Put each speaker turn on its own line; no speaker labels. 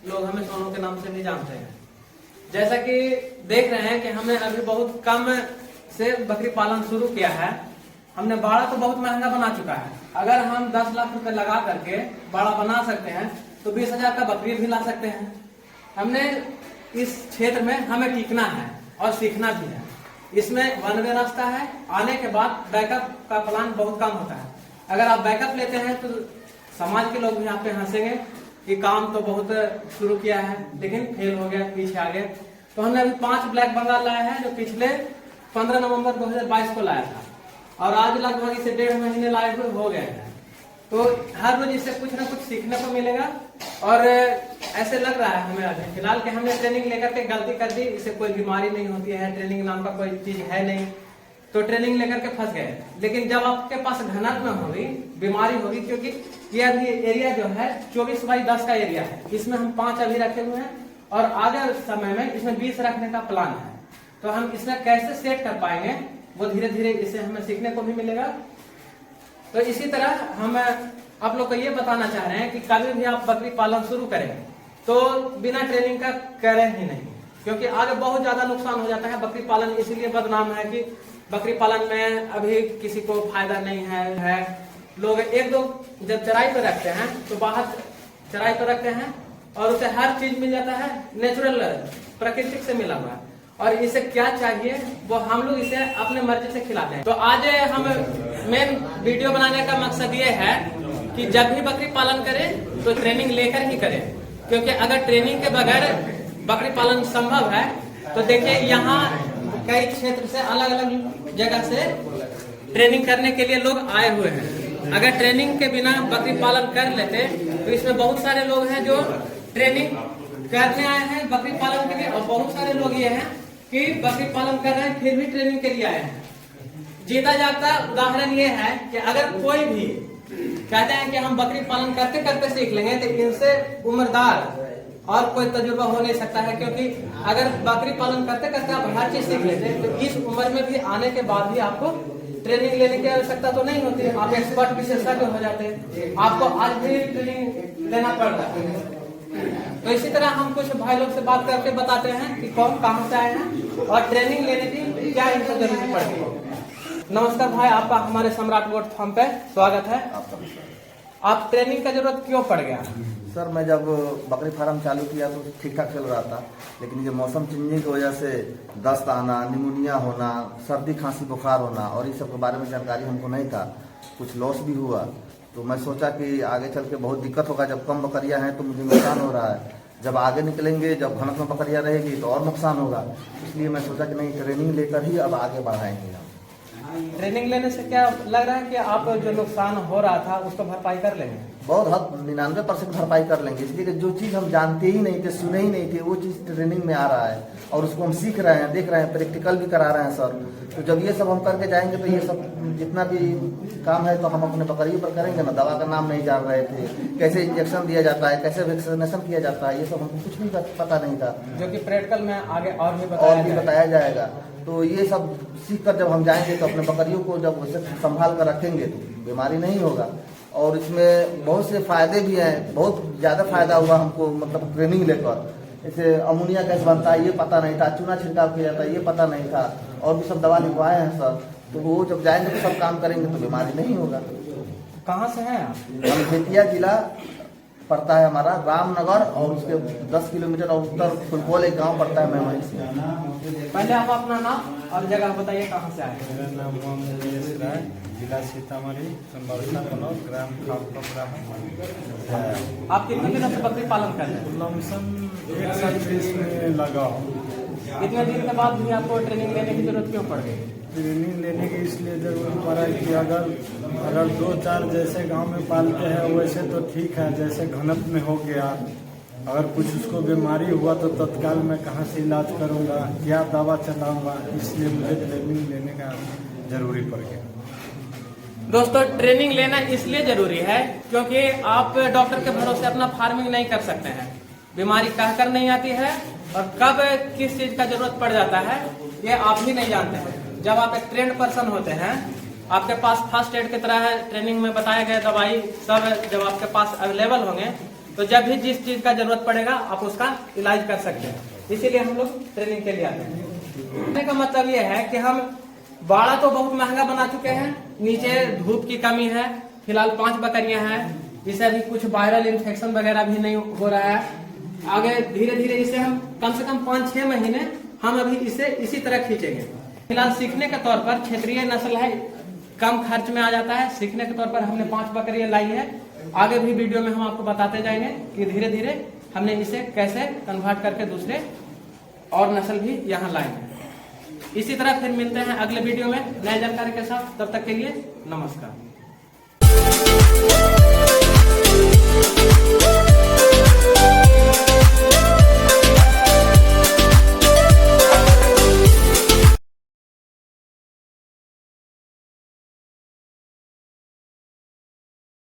लोग हमें सोनू के नाम से नहीं जानते हैं। जैसा कि देख रहे हैं कि हमने अभी बहुत कम से बकरी पालन शुरू किया है। हमने बाड़ा तो बहुत महंगा बना चुका है। अगर हम 10 लाख रुपए लगा करके बाड़ा बना सकते हैं तो 20,000 का बकरी भी ला सकते हैं। हमने इस क्षेत्र में हमें टिकना है और सीखना भी है। इसमें वन वे रास्ता है। आने के बाद बैकअप का प्लान बहुत कम होता है। अगर आप बैकअप लेते हैं तो समाज के लोग भी आप पे हंसेंगे कि काम तो बहुत शुरू किया है लेकिन फेल हो गया, पीछे आ गए। तो हमने अभी 5 ब्लैक बंगाल लाया है जो पिछले 15 नवंबर 2022 को लाया था और आज लगभग इसे 1.5 महीने लाए हुए हो गए हैं। तो हर रोज इससे कुछ ना कुछ सीखने को मिलेगा और ऐसे लग रहा है हमें अभी फिलहाल कि हमने ट्रेनिंग लेकर के गलती कर दी। इसे कोई बीमारी नहीं होती है, ट्रेनिंग नाम का कोई चीज है नहीं, तो ट्रेनिंग लेकर के फंस गए। लेकिन जब आपके पास घनत्व होगी, बीमारी होगी, क्योंकि ये अभी एरिया जो है 24/10 का एरिया है। इसमें हम 5 अभी रखे हुए हैं और आगे समय में इसमें 20 रखने का प्लान है। तो हम इसमें कैसे सेट कर पाएंगे वो धीरे धीरे इसे हमें सीखने को भी मिलेगा। तो इसी तरह हम आप लोग को ये बताना चाह रहे हैं कि कभी भी आप बकरी पालन शुरू करें तो बिना ट्रेनिंग का करें ही नहीं, क्योंकि आगे बहुत ज्यादा नुकसान हो जाता है। बकरी पालन इसीलिए बदनाम है कि बकरी पालन में अभी किसी को फायदा नहीं है। लोग एक दो जब चराई पे रखते हैं तो बाहर चराई पे रखते हैं और उसे हर चीज मिल जाता है, नेचुरल प्राकृतिक से मिला हुआ। और इसे क्या चाहिए वो हम लोग इसे अपने मर्जी से खिलाते हैं। तो आज हम मेन वीडियो बनाने का मकसद ये है कि जब भी बकरी पालन करें तो ट्रेनिंग लेकर ही करें, क्योंकि अगर ट्रेनिंग के बगैर बकरी पालन संभव है तो देखिए यहाँ कई क्षेत्र से अलग अलग जगह से ट्रेनिंग करने के लिए लोग आए हुए हैं। अगर ट्रेनिंग के बिना बकरी पालन कर लेते तो इसमें बहुत सारे लोग हैं जो ट्रेनिंग करने आए हैं बकरी पालन के लिए, और बहुत सारे लोग ये हैं कि बकरी पालन कर रहे हैं फिर भी ट्रेनिंग के लिए आए हैं। जीता जागता उदाहरण ये है कि अगर कोई भी कहते हैं कि हम बकरी पालन करते करते सीख लेंगे तो इनसे उम्रदार और कोई तजुर्बा हो नहीं सकता है, क्योंकि अगर बकरी पालन करते करते आप हर चीज सीख लेते हैं तो इस उम्र में भी आने के बाद भी आपको ट्रेनिंग लेने की आवश्यकता तो नहीं होती है। आप एक्सपर्ट विशेषज्ञ हो जाते हैं, आपको आज भी ट्रेनिंग लेना पड़ रहा है। तो इसी तरह हम कुछ भाई लोग से बात करके बताते हैं कि कौन कहाँ से आए हैं और ट्रेनिंग लेने की क्या इनको जरूरत पड़ती है। नमस्कार भाई, आपका हमारे सम्राट गोट फार्म पे स्वागत है। आप ट्रेनिंग का जरूरत क्यों पड़ गया?
सर मैं जब बकरी फार्म चालू किया तो ठीक ठाक चल रहा था, लेकिन ये मौसम चेंजिंग की वजह से दस्त आना, निमोनिया होना, सर्दी खांसी बुखार होना और इस सब के बारे में जानकारी हमको नहीं था। कुछ लॉस भी हुआ तो मैं सोचा कि आगे चल के बहुत दिक्कत होगा। जब कम बकरियां हैं तो मुझे नुकसान हो रहा है, जब आगे निकलेंगे जब घनत्व में बकरियां रहेगी तो और नुकसान होगा। इसलिए मैं सोचा कि नहीं, ट्रेनिंग लेकर ही अब आगे बढ़ाएंगे हम।
ट्रेनिंग लेने से क्या लग रहा है कि आप जो नुकसान हो रहा था उसको भरपाई कर लेंगे?
बहुत हद 99% भरपाई कर लेंगे, इसलिए कि जो चीज़ हम जानते ही नहीं थे, सुने ही नहीं थे, वो चीज़ ट्रेनिंग में आ रहा है और उसको हम सीख रहे हैं, देख रहे हैं, प्रैक्टिकल भी करा रहे हैं सर। तो जब ये सब हम करके जाएंगे तो ये सब जितना भी काम है तो हम अपने बकरियों पर करेंगे ना। दवा का नाम नहीं जान रहे थे, कैसे इंजेक्शन दिया जाता है, कैसे वैक्सीनेशन किया जाता है, ये सब हमको कुछ नहीं पता नहीं था,
जो कि प्रैक्टिकल में आगे और भी
बताया जाएगा। तो ये सब सीख कर जब हम जाएंगे तो अपने बकरियों को जब उसे संभाल कर रखेंगे तो बीमारी नहीं होगा। और इसमें बहुत से फायदे भी हैं, बहुत ज़्यादा फायदा हुआ हमको, मतलब ट्रेनिंग लेकर। जैसे अमोनिया गैस बनता है ये पता नहीं था, चूना छिड़काव किया जाता है ये पता नहीं था, और भी सब दवा लिखवाए हैं सर। तो वो जब जाएंगे तो सब काम करेंगे तो बीमारी नहीं होगा।
कहाँ से हैं आप?
हम बेतिया जिला पड़ता है हमारा, रामनगर, और उसके 10 किलोमीटर और उत्तर फुलपोल एक गांव पड़ता है। मैं वहीं से।
पहले आप अपना नाम और जगह बताइए, कहाँ से आए?
मेरा नाम मोहम्मद इलियास राय, जिला सीतामढ़ी, संबरसा ब्लॉक, ग्राम खापकपरा है।
आप कितने दिनों से बकरी पालन कर रहे हैं?
लमसम 1 साल से इसमें लगा हूँ।
इतने दिन के बाद भी आपको ट्रेनिंग लेने की जरूरत क्यों पड़ गई?
ट्रेनिंग लेने की इसलिए जरूरत पड़ा कि अगर 2-4 जैसे गांव में पालते हैं वैसे तो ठीक है, जैसे घनत्व में हो गया, अगर कुछ उसको बीमारी हुआ तो तत्काल मैं कहाँ से इलाज करूँगा, क्या दवा चलाऊँगा, इसलिए मुझे ट्रेनिंग लेने का जरूरी पड़ गया।
दोस्तों, ट्रेनिंग लेना इसलिए जरूरी है क्योंकि आप डॉक्टर के भरोसे अपना फार्मिंग नहीं कर सकते हैं। बीमारी कहकर नहीं आती है और कब किस चीज का जरूरत पड़ जाता है ये आप भी नहीं जानते हैं। जब आप एक ट्रेंड पर्सन होते हैं, आपके पास फर्स्ट एड की तरह ट्रेनिंग में बताए गए दवाई सब जब आपके पास अवेलेबल होंगे तो जब भी जिस चीज का जरूरत पड़ेगा आप उसका इलाज कर सकते हैं, इसीलिए हम लोग ट्रेनिंग के लिए आते हैं। कहने का मतलब ये है कि हम बाड़ा तो बहुत महंगा बना चुके हैं, नीचे धूप की कमी है, फिलहाल 5 बकरियां हैं, इसे अभी कुछ वायरल इन्फेक्शन वगैरह भी नहीं हो रहा है। आगे धीरे धीरे इसे हम कम से कम 5-6 महीने हम अभी इसे इसी तरह खींचेंगे। फिलहाल सीखने के तौर पर क्षेत्रीय नस्ल है, कम खर्च में आ जाता है। सीखने के तौर पर हमने 5 बकरियां लाई है, आगे भी वीडियो में हम आपको बताते जाएंगे कि धीरे धीरे हमने इसे कैसे कन्वर्ट करके दूसरे और नस्ल भी यहाँ लाएंगे। इसी तरह फिर मिलते हैं अगले वीडियो में नए जानकारी के साथ, तब तक के लिए नमस्कार।